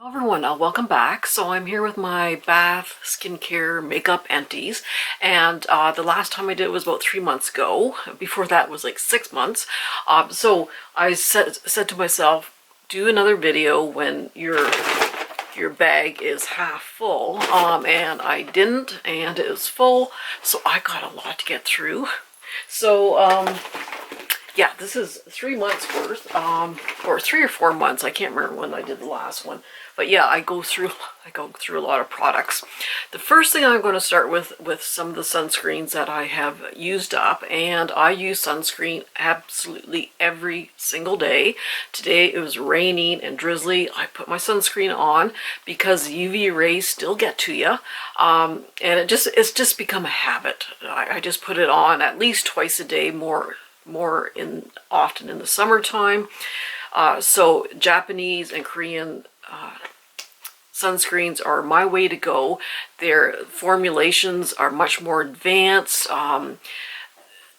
Hello everyone, welcome back. So I'm here with my bath, skincare, makeup empties, and the last time I did it was about 3 months ago. Before that was like 6 months. So I said to myself, do another video when your bag is half full, and I didn't, and it was full, so I got a lot to get through. So yeah, this is 3 months worth, or 3 or 4 months. I can't remember when I did the last one. But yeah, I go through a lot of products. The first thing I'm going to start with some of the sunscreens that I have used up, and I use sunscreen absolutely every single day. Today it was raining and drizzly. I put my sunscreen on because UV rays still get to you, and it's just become a habit. I just put it on at least twice a day, often in the summertime. So Japanese and Korean sunscreens are my way to go. Their formulations are much more advanced.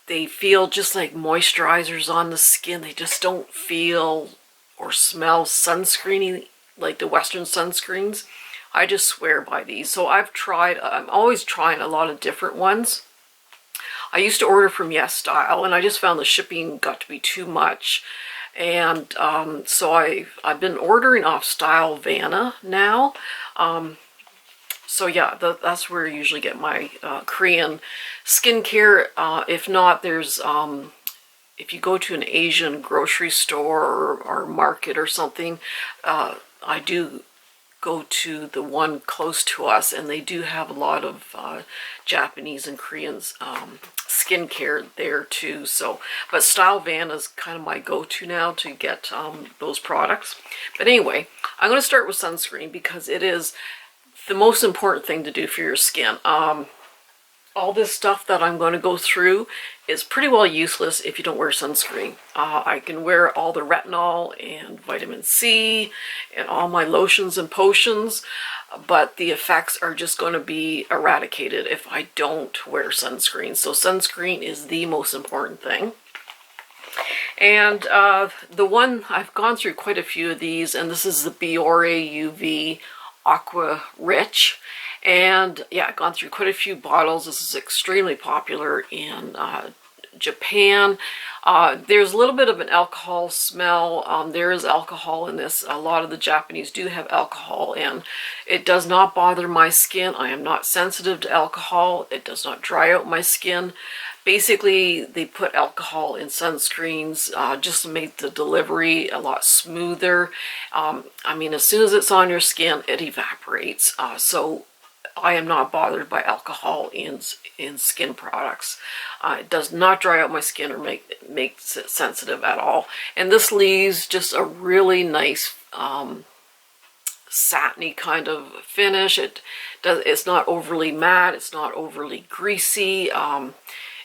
They feel just like moisturizers on the skin. They just don't feel or smell sunscreeny like the Western sunscreens. I just swear by these. So I'm always trying a lot of different ones. I used to order from Yes Style, and I just found the shipping got to be too much. And so I've been ordering off Style Vanna now. So yeah, that's where I usually get my Korean skincare. If not, there's if you go to an Asian grocery store or market or something, I do go to the one close to us, and they do have a lot of Japanese and Korean skincare there too. So, but Style Vanna is kind of my go-to now to get those products. But anyway, I'm going to start with sunscreen because it is the most important thing to do for your skin. All this stuff that I'm going to go through is pretty well useless if you don't wear sunscreen. I can wear all the retinol and vitamin C and all my lotions and potions, but the effects are just going to be eradicated if I don't wear sunscreen. So sunscreen is the most important thing. And the one, I've gone through quite a few of these, and this is the Biore UV Aqua Rich. And yeah, I've gone through quite a few bottles. This is extremely popular in Japan. There's a little bit of an alcohol smell. There is alcohol in this. A lot of the Japanese do have alcohol, and it does not bother my skin. I am not sensitive to alcohol. It does not dry out my skin. Basically, they put alcohol in sunscreens just to make the delivery a lot smoother. I mean, as soon as it's on your skin, it evaporates. So I am not bothered by alcohol in skin products. It does not dry out my skin or makes it sensitive at all. And this leaves just a really nice satiny kind of finish. It's not overly matte. It's not overly greasy.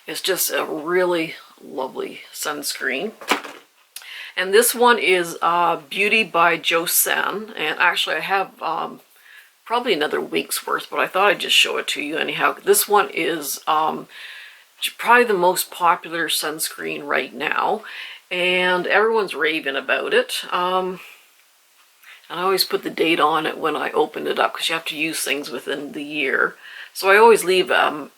It's just a really lovely sunscreen. And this one is Beauty by Joseon. And actually I have probably another week's worth, but I thought I'd just show it to you anyhow. This one is probably the most popular sunscreen right now, and everyone's raving about it. And I always put the date on it when I open it up because you have to use things within the year. So I always leave a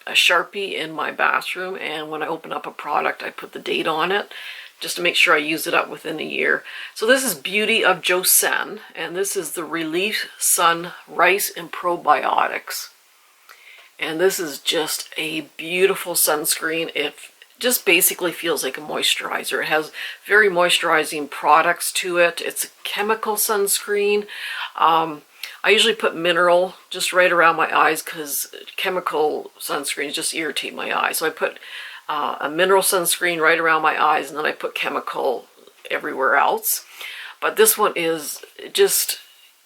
Sharpie in my bathroom, and when I open up a product I put the date on it just to make sure I use it up within a year. So this is Beauty of Joseon, and this is the Relief Sun Rice and Probiotics. And this is just a beautiful sunscreen. It just basically feels like a moisturizer. It has very moisturizing products to it. It's a chemical sunscreen. I usually put mineral just right around my eyes because chemical sunscreens just irritate my eyes. So I put a mineral sunscreen right around my eyes, and then I put chemical everywhere else. But this one just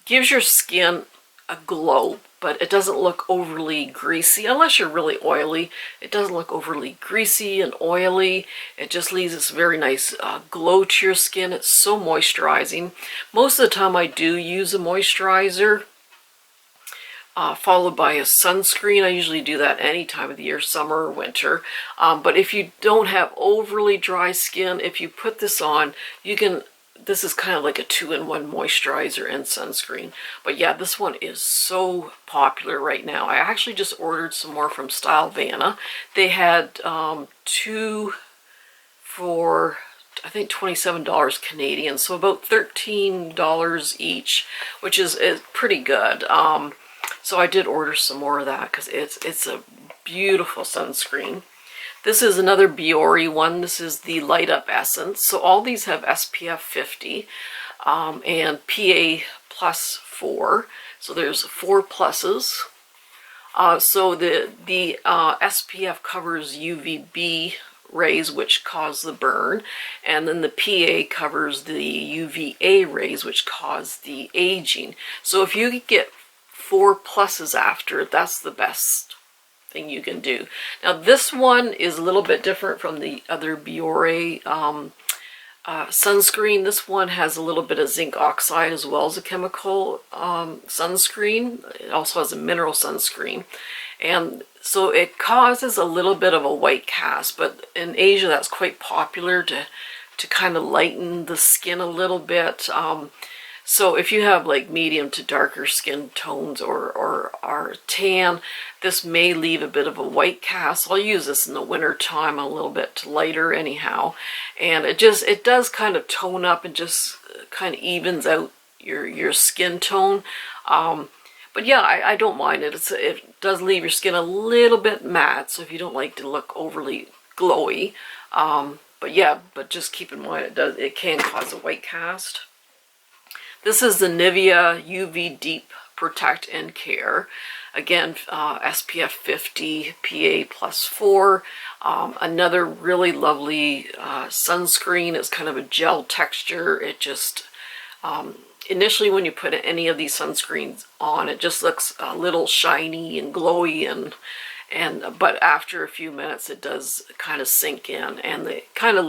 gives your skin a glow, but it doesn't look overly greasy unless you're really oily. It doesn't look overly greasy and oily. It just leaves this very nice glow to your skin. It's so moisturizing. Most of the time I do use a moisturizer followed by a sunscreen. I usually do that any time of the year, summer or winter. But if you don't have overly dry skin, if you put this on, you can this is kind of like a 2-in-1 moisturizer and sunscreen. But yeah, this one is so popular right now. I actually just ordered some more from Stylevana. They had 2 for, I think, $27 Canadian, so about $13 each, which is pretty good. So I did order some more of that because it's a beautiful sunscreen. This is another Biore one. This is the Light Up Essence. So all these have SPF 50 and PA plus 4. So there's 4 pluses. So the SPF covers UVB rays, which cause the burn, and then the PA covers the UVA rays, which cause the aging. So if you get 4 pluses after, that's the best thing you can do. Now this one is a little bit different from the other Biore sunscreen. This one has a little bit of zinc oxide as well as a chemical sunscreen. It also has a mineral sunscreen, and so it causes a little bit of a white cast, but in Asia that's quite popular to kind of lighten the skin a little bit. So if you have like medium to darker skin tones or are tan, this may leave a bit of a white cast. I'll use this in the winter time a little bit lighter anyhow. And it does kind of tone up and just kind of evens out your skin tone. But yeah, I don't mind it. It does leave your skin a little bit matte, so if you don't like to look overly glowy. But yeah, but just keep in mind it can cause a white cast. This is the Nivea UV Deep Protect and Care. Again, SPF 50, PA plus 4. Another really lovely sunscreen. It's kind of a gel texture. It just, initially when you put any of these sunscreens on, it just looks a little shiny and glowy, but after a few minutes it does kind of sink in, and it kind of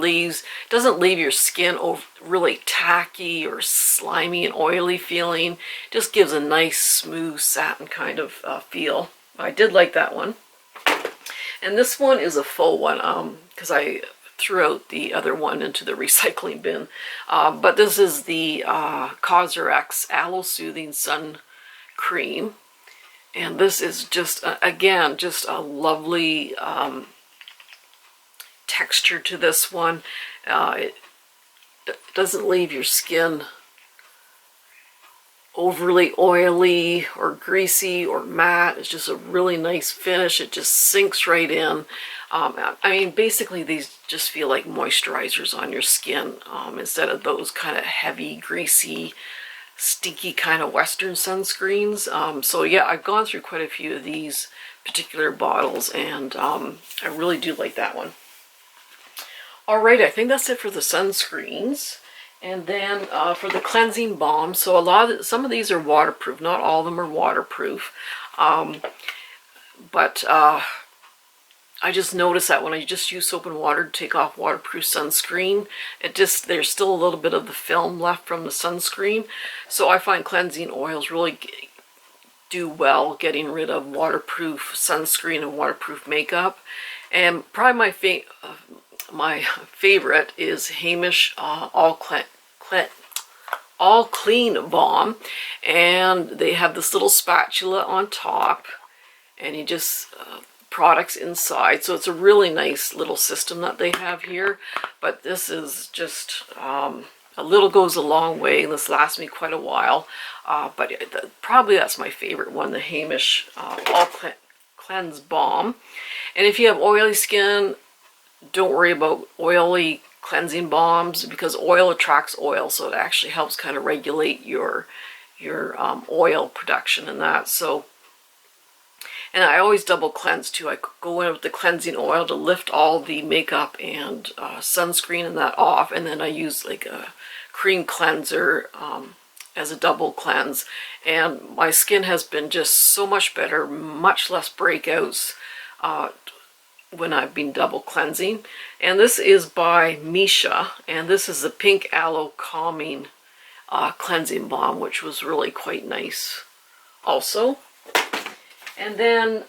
doesn't leave your skin really tacky or slimy and oily feeling. It just gives a nice smooth satin kind of feel. I did like that one. And this one is a full one because I threw out the other one into the recycling bin. But this is the Cosrx Aloe Soothing Sun Cream. And this is just, again, just a lovely texture to this one. It doesn't leave your skin overly oily or greasy or matte. It's just a really nice finish. It just sinks right in. I mean, basically these just feel like moisturizers on your skin instead of those kind of heavy, greasy, stinky kind of Western sunscreens. So yeah, I've gone through quite a few of these particular bottles, and I really do like that one. Alright, I think that's it for the sunscreens. And then for the cleansing balm, so some of these are waterproof. Not all of them are waterproof. But I just noticed that when I just use soap and water to take off waterproof sunscreen, there's still a little bit of the film left from the sunscreen. So I find cleansing oils really do well getting rid of waterproof sunscreen and waterproof makeup. And probably my favorite is Hamish All Clean Balm. And they have this little spatula on top, and you just products inside, so it's a really nice little system that they have here. But this is just a little goes a long way, and this lasts me quite a while. But probably that's my favorite one, the Hamish All Cleanse Balm. And if you have oily skin, don't worry about oily cleansing balms, because oil attracts oil, so it actually helps kind of regulate your oil production and that. So. And I always double cleanse too. I go in with the cleansing oil to lift all the makeup and sunscreen and that off, and then I use like a cream cleanser as a double cleanse. And my skin has been just so much better, much less breakouts when I've been double cleansing. And this is by Misha, and this is the Pink Aloe Calming Cleansing Balm, which was really quite nice also. And then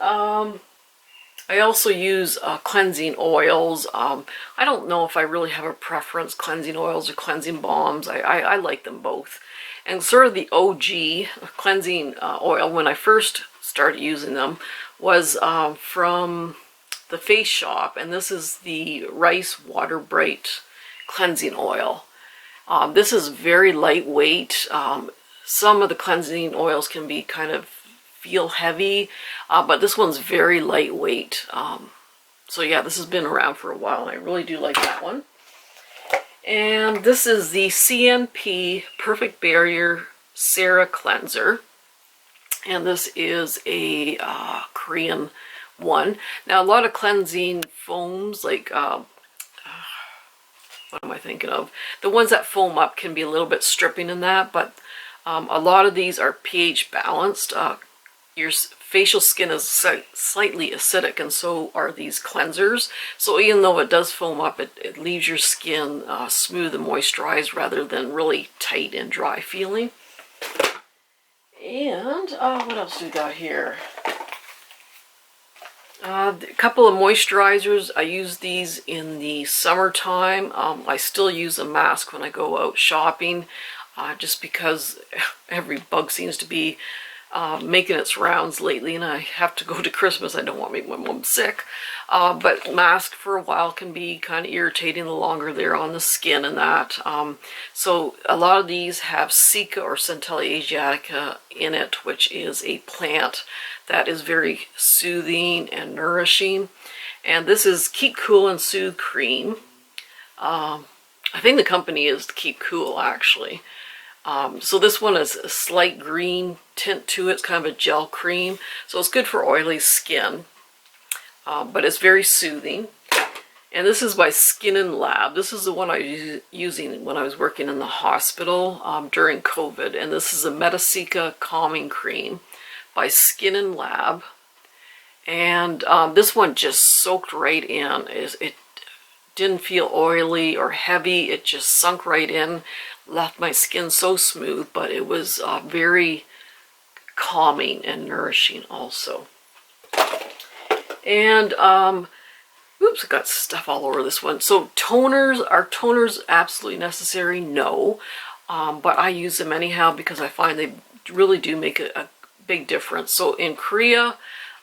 I also use cleansing oils. I don't know if I really have a preference, cleansing oils or cleansing balms. I like them both. And sort of the OG cleansing oil, when I first started using them, was from the Face Shop, and this is the Rice Water Bright cleansing oil. This is very lightweight. Some of the cleansing oils can be kind of feel heavy, but this one's very lightweight. So yeah, this has been around for a while, and I really do like that one. And this is the CNP Perfect Barrier Cera Cleanser. And this is a Korean one. Now, a lot of cleansing foams, like, what am I thinking of? The ones that foam up can be a little bit stripping in that, but a lot of these are pH balanced. Your facial skin is slightly acidic, and so are these cleansers. So even though it does foam up, it leaves your skin smooth and moisturized rather than really tight and dry feeling. And what else do we got here? A couple of moisturizers. I use these in the summertime. I still use a mask when I go out shopping, just because every bug seems to be making its rounds lately, and I have to go to Christmas. I don't want to make my mom sick. But mask for a while can be kind of irritating the longer they're on the skin and that. So a lot of these have Cica or Centella asiatica in it, which is a plant that is very soothing and nourishing. And this is Keep Cool and Soothe Cream. I think the company is Keep Cool, actually. So this one is a slight green tint to it. It's kind of a gel cream. So it's good for oily skin, but it's very soothing. And this is by Skin and Lab. This is the one I was using when I was working in the hospital during COVID. And this is a Metasica Calming Cream by Skin and Lab. And this one just soaked right in. It didn't feel oily or heavy. It just sunk right in. Left my skin so smooth, but it was very calming and nourishing also. And oops, I got stuff all over this one. So toners, are toners absolutely necessary? No, but I use them anyhow because I find they really do make a big difference. So in Korea,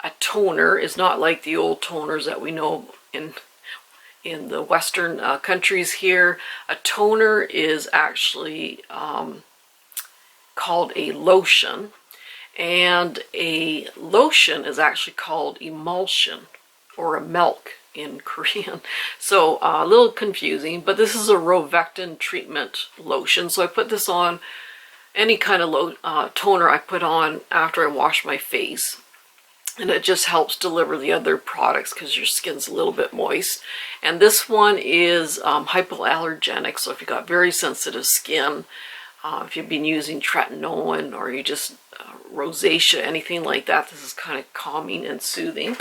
a toner is not like the old toners that we know in the Western countries here. A toner is actually called a lotion, and a lotion is actually called emulsion or a milk in Korean. So a little confusing, but this is a Rovectin treatment lotion. So I put this on any kind of toner I put on after I wash my face. And it just helps deliver the other products because your skin's a little bit moist. And this one is hypoallergenic, so if you've got very sensitive skin, if you've been using tretinoin or you just rosacea, anything like that, this is kind of calming and soothing.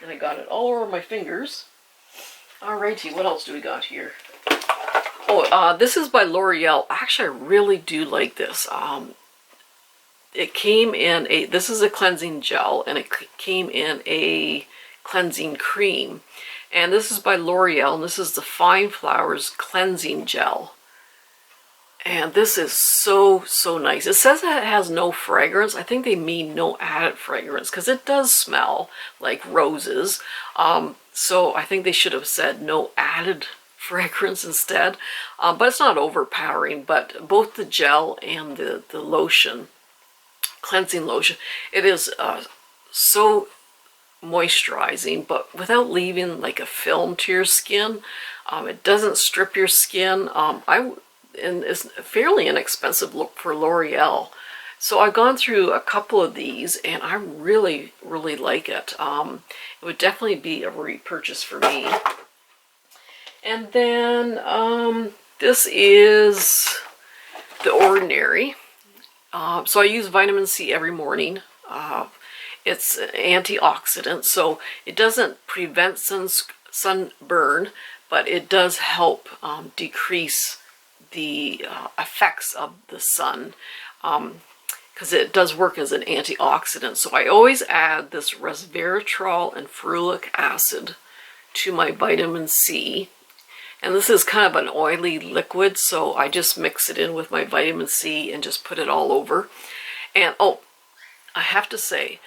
And I got it all over my fingers. Alrighty, what else do we got here? Oh, this is by L'Oreal. Actually, I really do like this. It came in this is a cleansing gel, and it came in a cleansing cream. And this is by L'Oreal, and this is the Fine Flowers Cleansing Gel. And this is so, so nice. It says that it has no fragrance. I think they mean no added fragrance, because it does smell like roses. So I think they should have said no added fragrance instead. But it's not overpowering, but both the gel and the lotion, cleansing lotion, it is so moisturizing, but without leaving like a film to your skin. It doesn't strip your skin. And it's a fairly inexpensive look for L'Oreal. So I've gone through a couple of these, and I really, really like it. It would definitely be a repurchase for me. And then this is The Ordinary. So I use vitamin C every morning. It's an antioxidant, so it doesn't prevent sunburn, but it does help decrease the effects of the sun. because it does work as an antioxidant. So I always add this resveratrol and ferulic acid to my vitamin C. And this is kind of an oily liquid, so I just mix it in with my vitamin C and just put it all over. And oh, I have to say,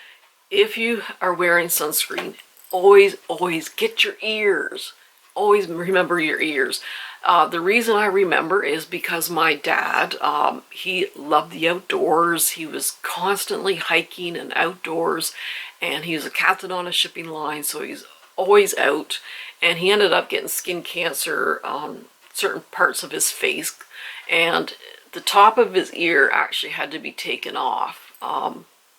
if you are wearing sunscreen, always get your ears. Always remember your ears. The reason I remember is because my dad, he loved the outdoors. He was constantly hiking and outdoors, and he was a captain on a shipping line, so he's always out. And he ended up getting skin cancer on certain parts of his face, and the top of his ear actually had to be taken off,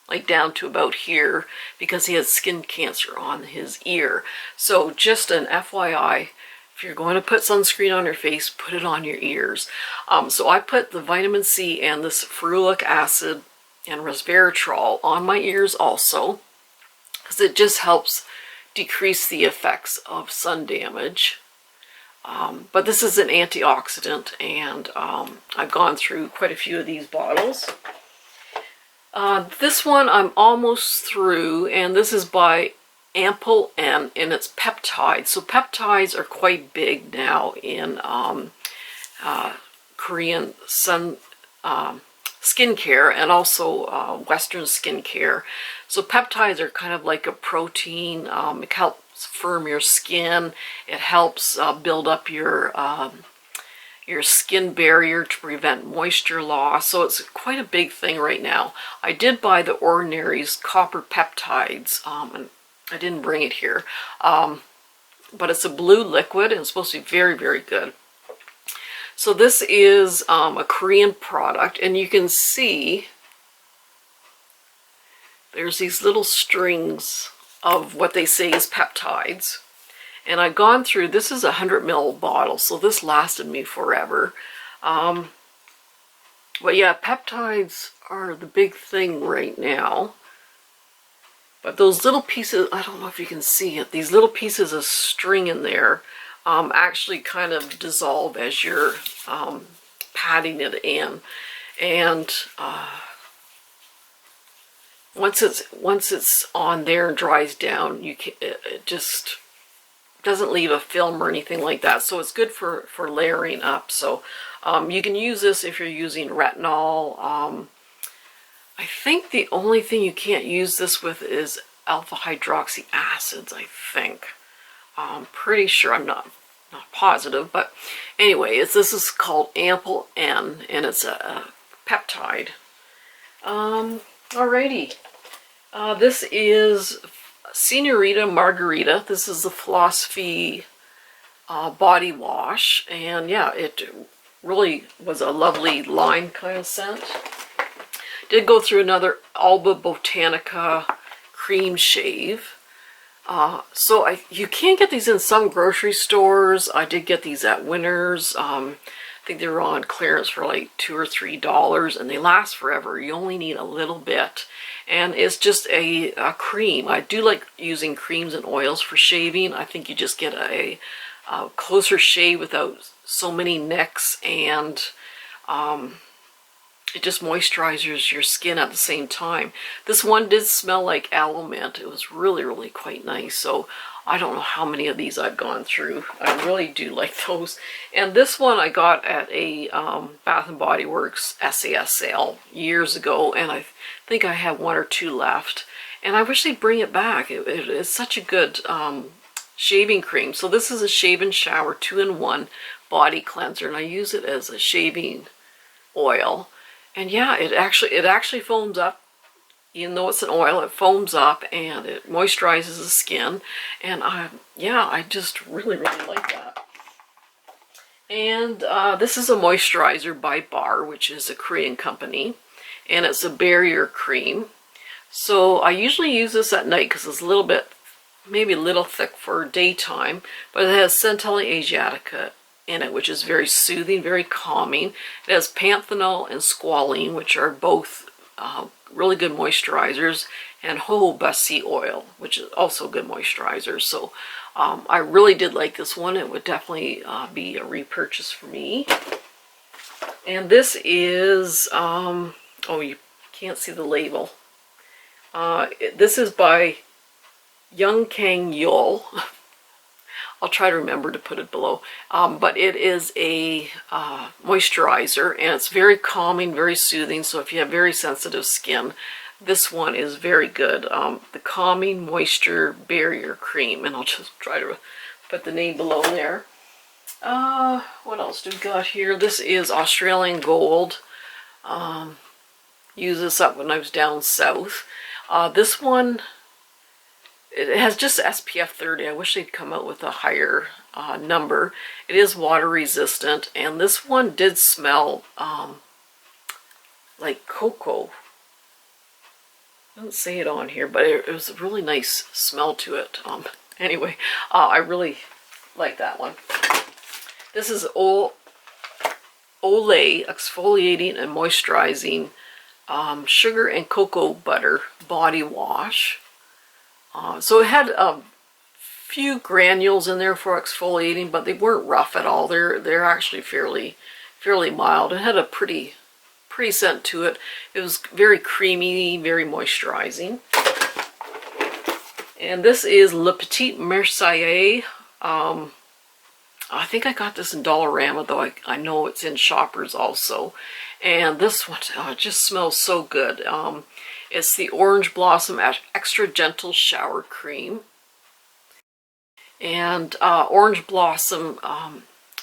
like down to about here, because he had skin cancer on his ear. So just an FYI, if you're going to put sunscreen on your face, put it on your ears. So I put the vitamin C and this ferulic acid and resveratrol on my ears also, because it just helps decrease the effects of sun damage. But this is an antioxidant, and I've gone through quite a few of these bottles. This one I'm almost through, and this is by Ample N, and it's peptides. So peptides are quite big now in Korean skincare, and also Western skincare. So peptides are kind of like a protein. It helps firm your skin. It helps build up your skin barrier to prevent moisture loss. So it's quite a big thing right now. I did buy the Ordinary's copper peptides, and I didn't bring it here, but it's a blue liquid, and it's supposed to be very, very good. So this is a Korean product, and you can see there's these little strings of what they say is peptides. And I've gone through, this is a 100 ml bottle, so this lasted me forever. But yeah, peptides are the big thing right now. But those little pieces, I don't know if you can see it, these little pieces of string in there actually kind of dissolve as you're patting it in. And once it's on there and dries down, it just doesn't leave a film or anything like that. So it's good for layering up. So you can use this if you're using retinol. I think the only thing you can't use this with is alpha hydroxy acids, I think. I'm pretty sure, I'm not positive, but anyway, this is called Ample N, and it's a peptide. Alrighty. This is Senorita Margarita. This is the Philosophy body wash, and yeah, it really was a lovely lime kind of scent. Did go through another Alba Botanica cream shave. So you can get these in some grocery stores. I did get these at Winners. I think they were on clearance for like $2 or $3, and they last forever. You only need a little bit, and it's just a cream. I do like using creams and oils for shaving. I think you just get a closer shave without so many nicks, and it just moisturizes your skin at the same time. This one did smell like aloe mint. It was really, really quite nice. So I don't know how many of these I've gone through. I really do like those. And this one I got at a Bath & Body Works SAS sale years ago, and I think I have 1 or 2 left. And I wish they'd bring it back. It's such a good shaving cream. So this is a shave and shower 2-in-1 body cleanser, and I use it as a shaving oil. And yeah, it actually foams up. Even though it's an oil, it foams up and it moisturizes the skin. And yeah, I just really, really like that. And this is a moisturizer by Bar, which is a Korean company, and it's a barrier cream. So I usually use this at night because it's a little bit, maybe a little thick for daytime, but it has Centella asiatica in it, which is very soothing, very calming. It has panthenol and squalene, which are both really good moisturizers, and jojoba sea oil, which is also good moisturizers. So I really did like this one. It would definitely be a repurchase for me. And this is, oh, you Can't see the label. This is by Young Kang Yul. I'll try to remember to put it below. But it is a moisturizer, and it's very calming, very soothing. So if you have very sensitive skin, this one is very good. The Calming Moisture Barrier Cream, and I'll just try to put the name below there. What else do we got here? This is Australian Gold. Used this up when I was down south. This one, it has just SPF 30. I wish they'd come out with a higher number. It is water resistant, and this one did smell like cocoa. I don't say it on here, but it was a really nice smell to it. Anyway, I really like that one. This is Olay Exfoliating and Moisturizing Sugar and Cocoa Butter Body Wash. So it had a few granules in there for exfoliating, but they weren't rough at all. They're actually fairly mild. It had a pretty scent to it. It was very creamy, very moisturizing. And this is Le Petit Mercier. I think I got this in Dollarama, though I know it's in Shoppers also. And this one just smells so good. It's the Orange Blossom Extra Gentle Shower Cream. And Orange Blossom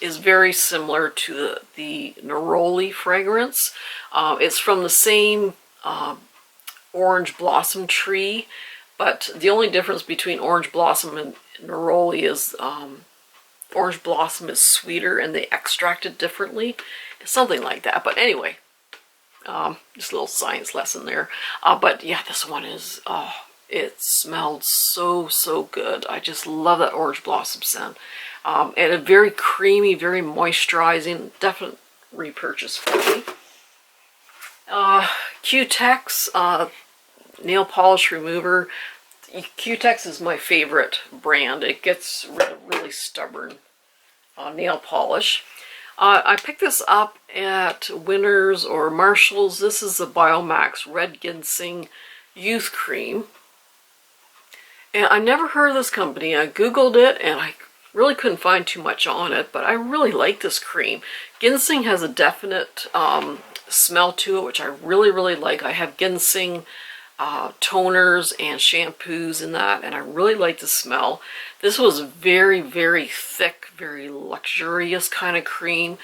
is very similar to the Neroli fragrance. It's from the same Orange Blossom tree, but the only difference between Orange Blossom and Neroli is Orange Blossom is sweeter and they extract it differently. Something like that. But anyway, just a little science lesson there. But yeah, this one is, it smelled so good. I just love that Orange Blossom scent. And a very creamy, very moisturizing, definite repurchase for me. Cutex nail polish remover. Cutex is my favorite brand. It gets rid of really stubborn nail polish. I picked this up at Winners or Marshall's. This is the Biomax Red Ginseng Youth Cream. And I never heard of this company. I googled it and I really couldn't find too much on it, but I really like this cream. Ginseng has a definite smell to it, which I really like. I have ginseng toners and shampoos in that, and I really like the smell. This was very thick, very luxurious kind of cream,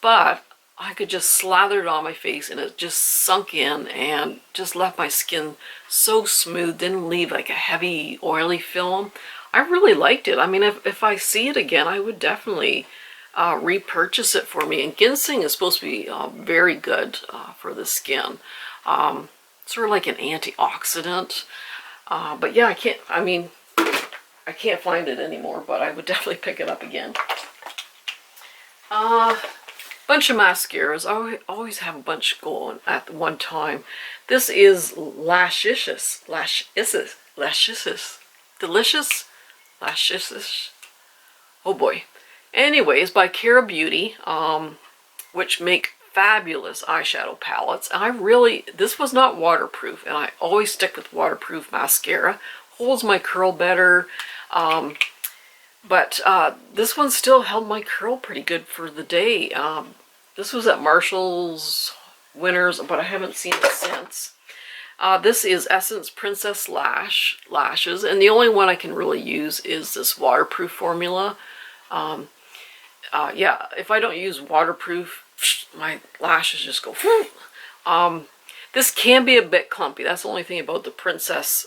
but I could just slather it on my face and it just sunk in and just left my skin so smooth, didn't leave like a heavy oily film. I really liked it. I mean, if I see it again, I would definitely repurchase it for me. And ginseng is supposed to be very good for the skin. Sort of like an antioxidant. But yeah, I can't find it anymore, but I would definitely pick it up again. Bunch of mascaras. I always have a bunch going at one time. This is Lascious. Delicious. Oh boy. Anyways, by Cara Beauty, which make fabulous eyeshadow palettes. And this was not waterproof, and I always stick with waterproof mascara. Holds my curl better. But this one still held my curl pretty good for the day. This was at Marshall's, Winners, but I haven't seen it since. This is Essence Princess Lashes, and the only one I can really use is this waterproof formula. Yeah, if I don't use waterproof, my lashes just go. This can be a bit clumpy. That's the only thing about the Princess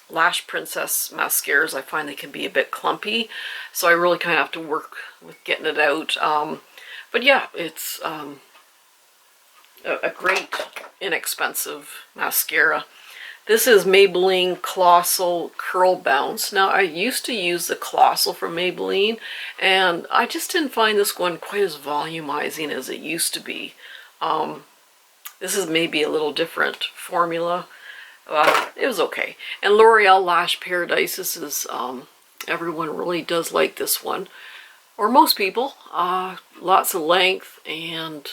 Lash Princess mascaras. I find they can be a bit clumpy, so I really kind of have to work with getting it out. But yeah, it's a great inexpensive mascara. This is Maybelline Colossal Curl Bounce. Now, I used to use the Colossal from Maybelline, and I just didn't find this one quite as volumizing as it used to be. This is maybe a little different formula. It was okay. And L'Oreal Lash Paradise. This is, everyone really does like this one. Or most people. Lots of length and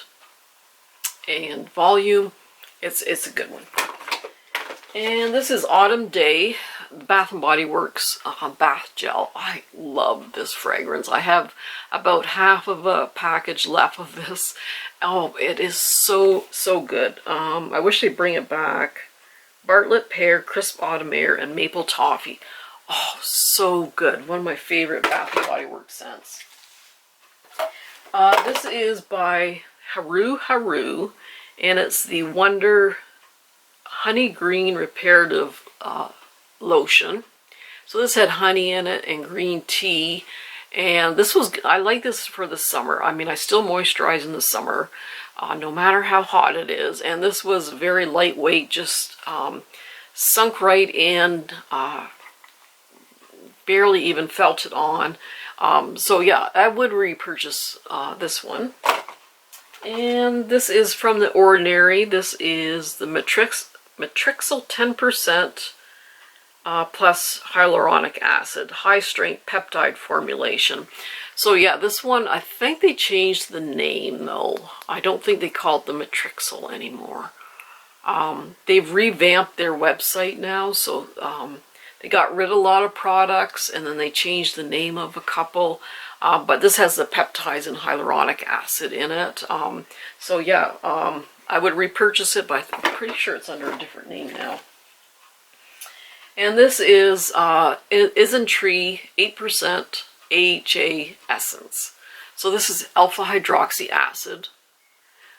volume. It's a good one. And this is Autumn Day, Bath & Body Works bath gel. I love this fragrance. I have about half of a package left of this. Oh, it is so good. I wish they'd bring it back. Bartlett Pear, Crisp Autumn Air, and Maple Toffee. Oh, so good. One of my favorite Bath & Body Works scents. This is by Haru, and it's the Wonder Honey Green Reparative Lotion. So this had honey in it and green tea, and this was, I like this for the summer. I mean, I still moisturize in the summer, no matter how hot it is, and this was very lightweight, just sunk right in, barely even felt it on. So yeah, I would repurchase this one. And this is from The Ordinary. This is the Matrixyl 10% plus hyaluronic acid, high strength peptide formulation. So yeah, this one, I think they changed the name though. I don't think they call it the Matrixyl anymore. They've revamped their website now, so they got rid of a lot of products and then they changed the name of a couple. But this has the peptides and hyaluronic acid in it. So yeah, I would repurchase it, but I'm pretty sure it's under a different name now. And this is Isn't-Tree 8% AHA Essence. So this is alpha hydroxy acid.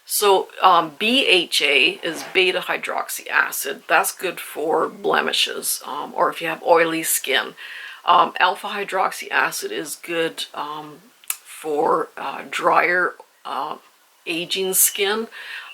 So BHA is beta hydroxy acid. That's good for blemishes, or if you have oily skin. Alpha hydroxy acid is good for drier, aging skin.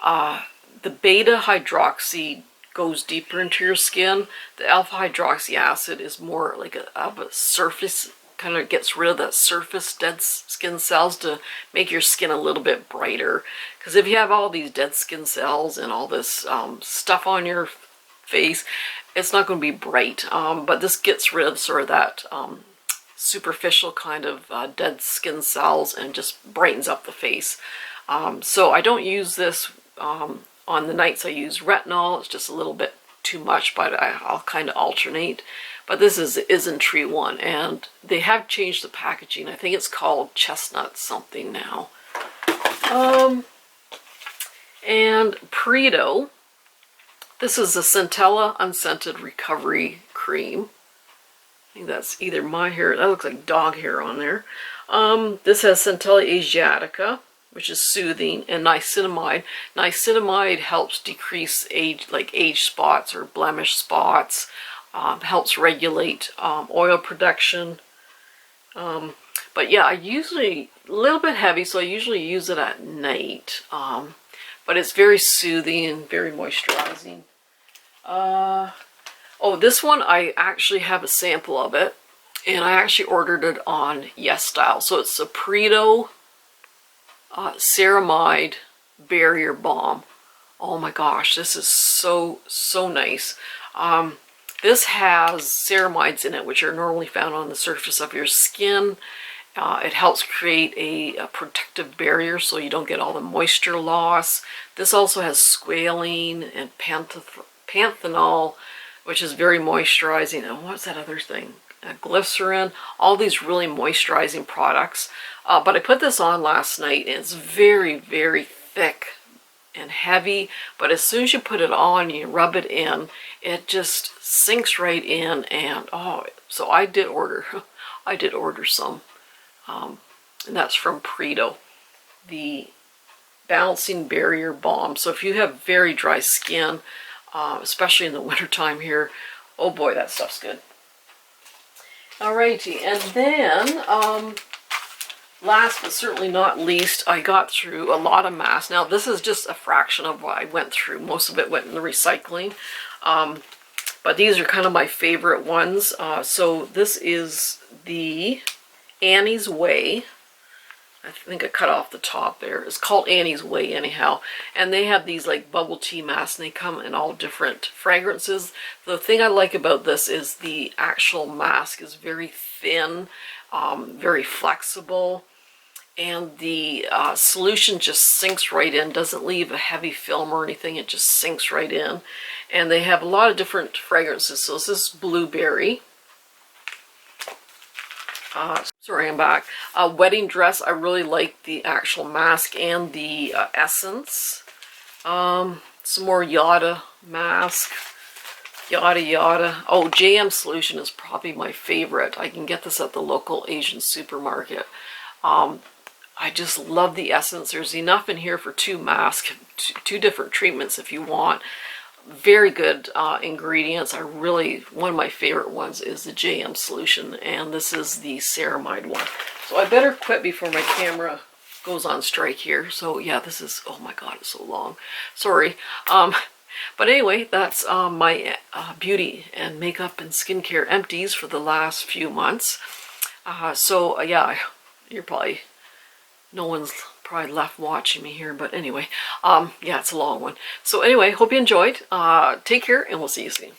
The beta hydroxy goes deeper into your skin. The alpha hydroxy acid is more like a surface, kind of gets rid of that surface dead skin cells to make your skin a little bit brighter. Because if you have all these dead skin cells and all this stuff on your face, it's not going to be bright. But this gets rid of sort of that superficial kind of dead skin cells and just brightens up the face. So I don't use this on the nights I use retinol. It's just a little bit too much, but I'll kind of alternate. But this is Isn't-Tree one, and they have changed the packaging. I think it's called Chestnut something now. And Preto. This is the Centella Unscented Recovery Cream. I think that's either my hair, that looks like dog hair on there. This has Centella Asiatica, which is soothing, and niacinamide. Niacinamide helps decrease age spots or blemish spots, helps regulate oil production. But yeah, I usually, a little bit heavy, so I usually use it at night. But it's very soothing and very moisturizing. Oh, this one, I actually have a sample of it, and I actually ordered it on YesStyle. So it's a Preto Ceramide Barrier Balm. Oh my gosh, this is so nice. This has ceramides in it, which are normally found on the surface of your skin. It helps create a protective barrier so you don't get all the moisture loss. This also has squalene and panthenol, which is very moisturizing. And what's that other thing? Glycerin. All these really moisturizing products. But I put this on last night, and it's very thick and heavy. But as soon as you put it on, you rub it in, it just sinks right in. And oh, so I did order some. And that's from Preto, the Balancing Barrier Balm. So if you have very dry skin, especially in the wintertime here, oh boy, that stuff's good. Alrighty, and then last but certainly not least, I got through a lot of masks. Now this is just a fraction of what I went through. Most of it went in the recycling. But these are kind of my favorite ones. So this is the Annie's Way. I think I cut off the top there. It's called Annie's Way anyhow. And they have these like bubble tea masks, and they come in all different fragrances. The thing I like about this is the actual mask is very thin, very flexible, and the solution just sinks right in, doesn't leave a heavy film or anything, it just sinks right in. And they have a lot of different fragrances. So this is blueberry. Sorry, I'm back. Wedding dress, I really like the actual mask and the essence. Some more Yada mask. Yada yada. Oh, JM solution is probably my favorite. I can get this at the local Asian supermarket. I just love the essence. There's enough in here for 2 masks, 2 different treatments if you want. Very good ingredients. One of my favorite ones is the JM solution, and this is the ceramide one. So I better quit before my camera goes on strike here. So yeah, this is, oh my god, it's so long. Sorry. But anyway, that's my beauty and makeup and skincare empties for the last few months. So yeah, no one's probably left watching me here, but anyway, yeah, it's a long one. So anyway, hope you enjoyed. Take care, and we'll see you soon.